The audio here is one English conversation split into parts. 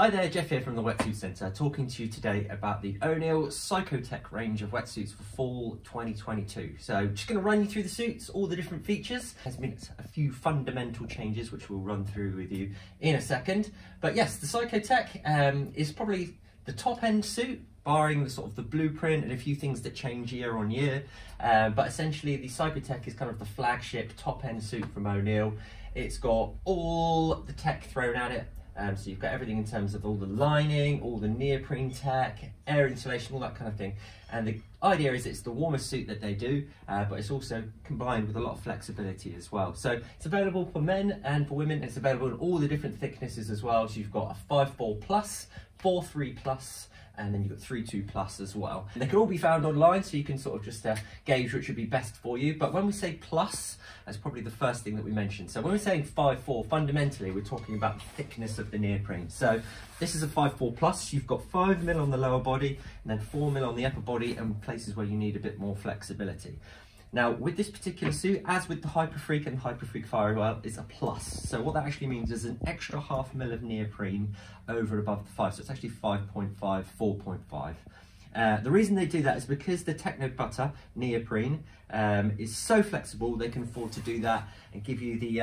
Hi there, Jeff here from the Wetsuit Centre, talking to you today about the O'Neill PsychoTech range of wetsuits for fall 2022. So just going to run you through the suits, all the different features. There's been a few fundamental changes which we'll run through with you in a second. But yes, the PsychoTech is probably the top end suit, barring the sort of the blueprint and a few things that change year on year. But essentially the PsychoTech is kind of the flagship top end suit from O'Neill. It's got all the tech thrown at it. So you've got everything in terms of all the lining, all the neoprene tech, air insulation, all that kind of thing. And the idea is it's the warmest suit that they do, but it's also combined with a lot of flexibility as well. So it's available for men and for women. It's available in all the different thicknesses as well. So you've got a 5.4 plus, 4.3 plus, and then you've got 3.2 plus as well. They can all be found online, so you can sort of just gauge which would be best for you. But when we say plus, that's probably the first thing that we mentioned. So when we're saying 5.4, fundamentally, we're talking about the thickness of the neoprene. So this is a 5.4 plus. You've got 5mm on the lower body, and then 4mm on the upper body, and places where you need a bit more flexibility. Now, with this particular suit, as with the Hyperfreak and Hyperfreak Firewall, it's a plus. So what that actually means is an extra 0.5mm of neoprene over and above the 5. So it's actually 5.5, 4.5. The reason they do that is because the Techno Butter neoprene is so flexible, they can afford to do that and give you the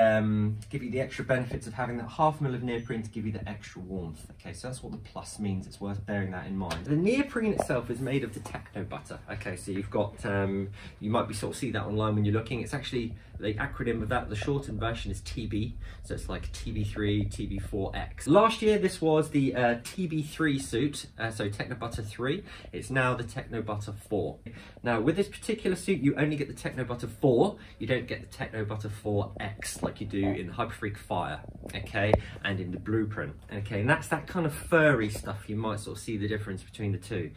extra benefits of having that 0.5mm of neoprene to give you the extra warmth. Okay, so that's what the plus means. It's worth bearing that in mind. The neoprene itself is made of the Techno Butter. Okay, so you've got you might be sort of see that online when you're looking. It's actually the acronym of that. The shortened version is TB, so it's like TB3, TB4X. Last year this was the TB3 suit, so Techno Butter 3. It's now the Techno Butter 4. Now with this particular suit, you only get the Techno Butter 4. You don't get the Techno Butter 4X like you do in the Hyperfreak Fire, okay, and in the Blueprint, okay. And that's that kind of furry stuff. You might sort of see the difference between the two.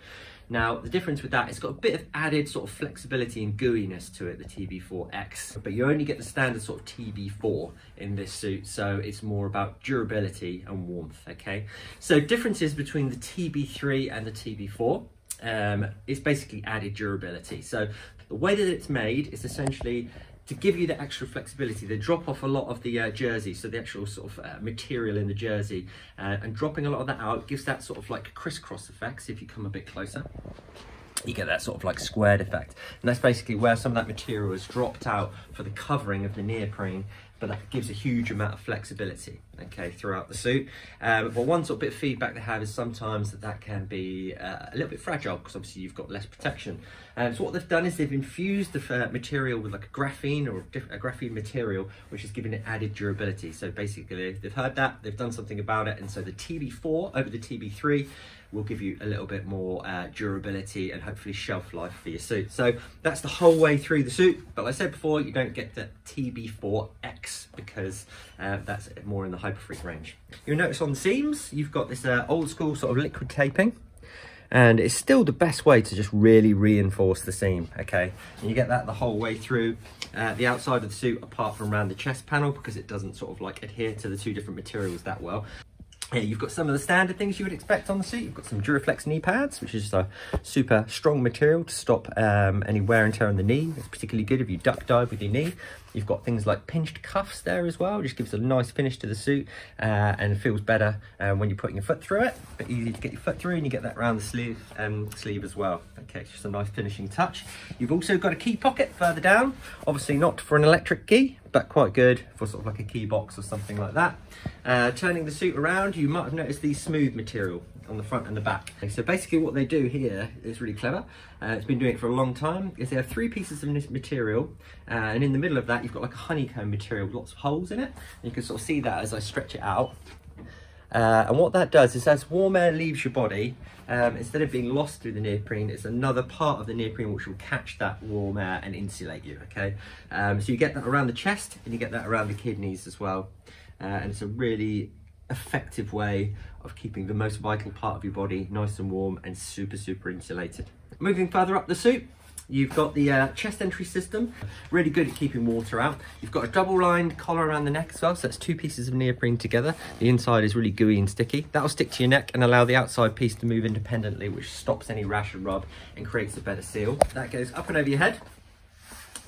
Now, the difference with that, it's got a bit of added sort of flexibility and gooiness to it, the TB4X, but you only get the standard sort of TB4 in this suit, so it's more about durability and warmth, okay? So differences between the TB3 and the TB4 is basically added durability. So the way that it's made is essentially to give you the extra flexibility. They drop off a lot of the jersey, so the actual sort of material in the jersey, and dropping a lot of that out gives that sort of like crisscross effects. If you come a bit closer, you get that sort of like squared effect, and that's basically where some of that material is dropped out for the covering of the neoprene, but that gives a huge amount of flexibility, okay, throughout the suit. But one sort of bit of feedback they have is sometimes that can be a little bit fragile, because obviously you've got less protection. So what they've done is they've infused the material with like a graphene or a graphene material, which is giving it added durability. So basically they've heard that, they've done something about it, and so the TB4 over the TB3 will give you a little bit more durability and hopefully shelf life for your suit. So that's the whole way through the suit. But like I said before, you don't get the TB4X because that's more in the Hyperfreak range. You'll notice on the seams, you've got this old school sort of liquid taping, and it's still the best way to just really reinforce the seam, okay? And you get that the whole way through the outside of the suit, apart from around the chest panel, because it doesn't sort of like adhere to the two different materials that well. Here you've got some of the standard things you would expect on the suit. You've got some Duraflex knee pads, which is just a super strong material to stop any wear and tear on the knee. It's particularly good if you duck dive with your knee. You've got things like pinched cuffs there as well, just gives a nice finish to the suit and feels better when you're putting your foot through it. But easy to get your foot through, and you get that around the sleeve as well. Okay, it's just a nice finishing touch. You've also got a key pocket further down, obviously not for an electric key, but quite good for sort of like a key box or something like that. Turning the suit around, you might have noticed the smooth material on the front and the back. Okay, so basically what they do here is really clever. It's been doing it for a long time. Is they have 3 pieces of material, and in the middle of that you've got like a honeycomb material with lots of holes in it. And you can sort of see that as I stretch it out. And what that does is as warm air leaves your body, instead of being lost through the neoprene, it's another part of the neoprene which will catch that warm air and insulate you, okay? So you get that around the chest, and you get that around the kidneys as well. And it's a really effective way of keeping the most vital part of your body nice and warm and super, super insulated. Moving further up the suit, you've got the chest entry system, really good at keeping water out. You've got a double lined collar around the neck as well, so that's 2 pieces of neoprene together. The inside is really gooey and sticky. That'll stick to your neck and allow the outside piece to move independently, which stops any rash and rub and creates a better seal. That goes up and over your head.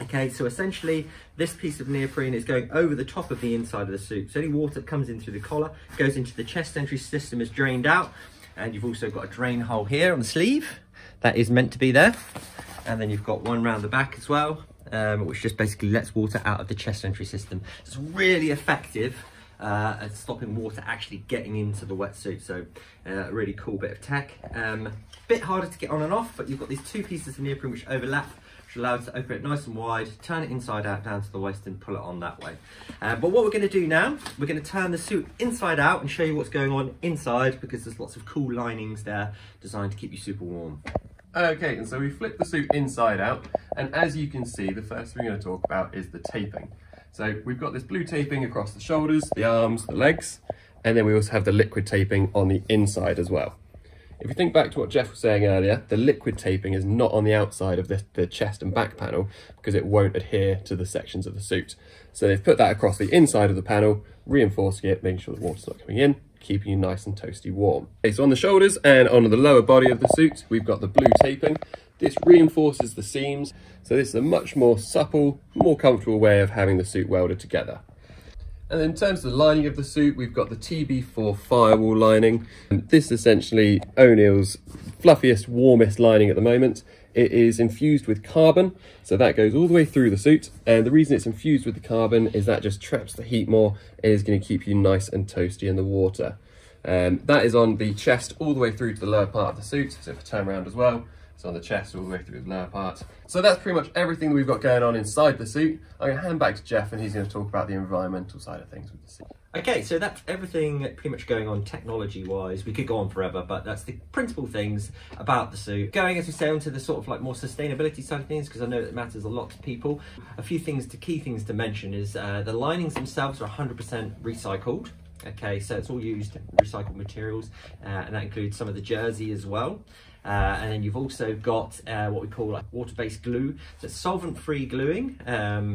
Okay, so essentially this piece of neoprene is going over the top of the inside of the suit. So any water that comes in through the collar goes into the chest entry system, is drained out, and you've also got a drain hole here on the sleeve that is meant to be there. And then you've got one round the back as well, which just basically lets water out of the chest entry system. It's really effective at stopping water actually getting into the wetsuit. So a really cool bit of tech. Bit harder to get on and off, but you've got these two pieces of neoprene which overlap, which allows it to open it nice and wide, turn it inside out down to the waist and pull it on that way. But what we're going to do now, we're going to turn the suit inside out and show you what's going on inside, because there's lots of cool linings there designed to keep you super warm. Okay, and so we flip the suit inside out, and as you can see, the first thing we're going to talk about is the taping. So we've got this blue taping across the shoulders, the arms, the legs, and then we also have the liquid taping on the inside as well. If you think back to what Jeff was saying earlier, the liquid taping is not on the outside of the chest and back panel because it won't adhere to the sections of the suit. So they've put that across the inside of the panel, reinforcing it, making sure the water's not coming in, keeping you nice and toasty warm. Okay, so on the shoulders and on the lower body of the suit, we've got the blue taping. This reinforces the seams, so this is a much more supple, more comfortable way of having the suit welded together. And then in terms of the lining of the suit, we've got the TB4 firewall lining. This is essentially O'Neill's fluffiest, warmest lining at the moment. It is infused with carbon, so that goes all the way through the suit. And the reason it's infused with the carbon is that just traps the heat more. It is going to keep you nice and toasty in the water. That is on the chest all the way through to the lower part of the suit. So if I turn around as well, it's on the chest all the way through the lower part. So that's pretty much everything that we've got going on inside the suit. I'm going to hand back to Jeff and he's going to talk about the environmental side of things with the suit. Okay, so that's everything pretty much going on technology-wise. We could go on forever, but that's the principal things about the suit. Going, as we say, onto the sort of like more sustainability side of things, because I know that matters a lot to people. A few things, key things to mention is the linings themselves are 100% recycled. Okay, so it's all used recycled materials, and that includes some of the jersey as well. And then you've also got what we call like water-based glue. So it's solvent-free gluing,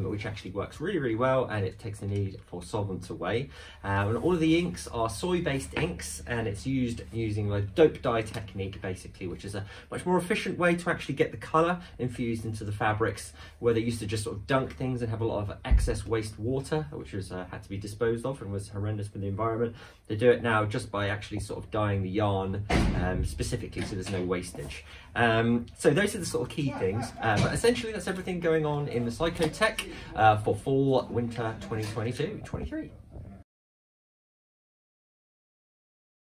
which actually works really, really well, and it takes the need for solvents away. And all of the inks are soy-based inks, and it's used using a dope dye technique, basically, which is a much more efficient way to actually get the colour infused into the fabrics, where they used to just sort of dunk things and have a lot of excess waste water, which was had to be disposed of and was horrendous for the environment. They do it now just by actually sort of dyeing the yarn specifically, so there's no wastage. So those are the sort of key things, but essentially that's everything going on in the PsychoTech for fall winter 2022-23.